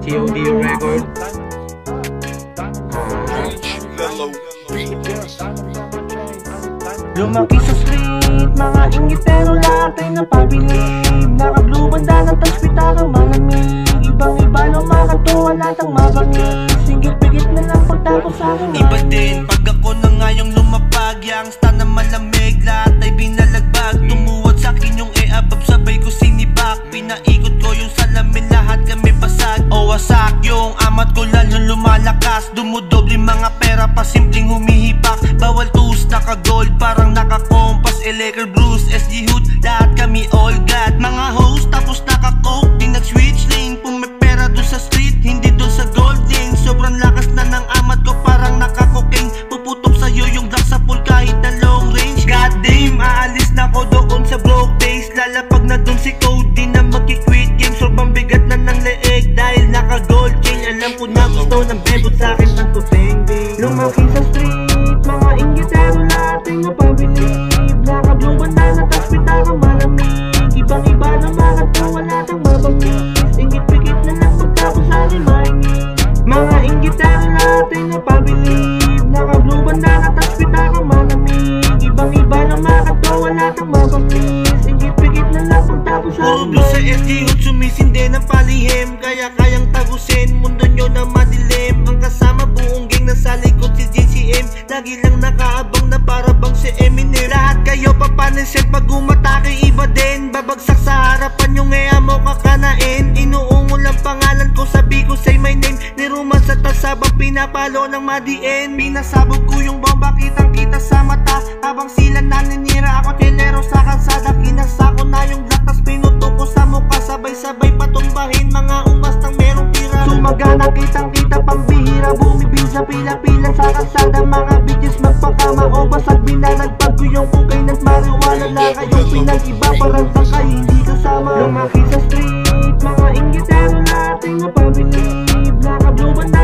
TOD record. Lumaki sa street, mga ingitero lahat ay napabilib. Naka-blue banda ng taspitara malamig. Ibang-iba lumakatuwa lahat ang mabangis. Singgit-bigit na lang pagtapos sa akin. Iba din pag ako na ngayong lumapag. Youngsta na malamig, lahat ay binalagbag. Tumuwad sa akin yung e-abab, sabay ko sinibak. Pinaikot ko yung salamin, lahat kami basag. O wasak yung amat ko lalo lumalakas. Dumudoble mga pera pa simpleng humihipak. Bawal tus, naka-gold parang naka-kompas. Laker Bruce, SG Hood, lahat kami all God. Mga host tapos naka-coke, di nag-switch lane. Pumipera dun sa street, hindi dun sa gold lane. Sobrang lakas na ng amat ko parang naka-cocaine. Puputok sa'yo yung black sa pool kahit na long range. God damn, aalis na ko doon sa broke days. Lalapag na dun si Cody na magki-quit game. Sobrang bigat na ng leeg dahil naka-gold chain. Alam ko na gusto ng bebot sa'kin ng tupeng-bing. Lumaki sa street, mga ingitero lahat ay napabilib. Naka-blue banda na taspitara malamig. Ibang-iba na makatawa lahat ang mabangis. Ingit-bigit na lang pagtapos sa akin maingit. Mga ingitero lahat ay napabilib. Naka-blue banda na taspitara malamig. Ibang-iba na makatawa lahat ang mabangis. Ingit-bigit na lang pagtapos sa akin maingit. Sa SG Hood sumisinde ng palihim. Kaya kayang tagusin, mundo nyo na madilim. Ang kasama buong gang nasa likod si JCM. Lagi lang nakaabang na para bang si Eminem. Lahat kayo papanisin pag umatake, iba din. Babagsak sa harapan yung mo kakanain. Inuungol ang pangalan ko, sabi ko say my name. Niruman sa tasabang pinapalo ng madien. Pinasabog ko yung bomba, kitang kita sa mata. Habang sila naninira, ako telero sa kalsada. Kinasa ko na yung latas, pinuto ko sa mukha. Sabay-sabay patumbahin mga umastang merong pira. Sumagana kitang kita pang bihira. Bumibil sa pila-pila sa kalsada. Mga bitches magpakama o basag. Binalagpag ko yung kukay ng marijuana. Lang kayong pinag-iba, parang tangkay hindi kasama. Lumaki sa street, mga ingitero lahat ay napabilib. Naka-blue banda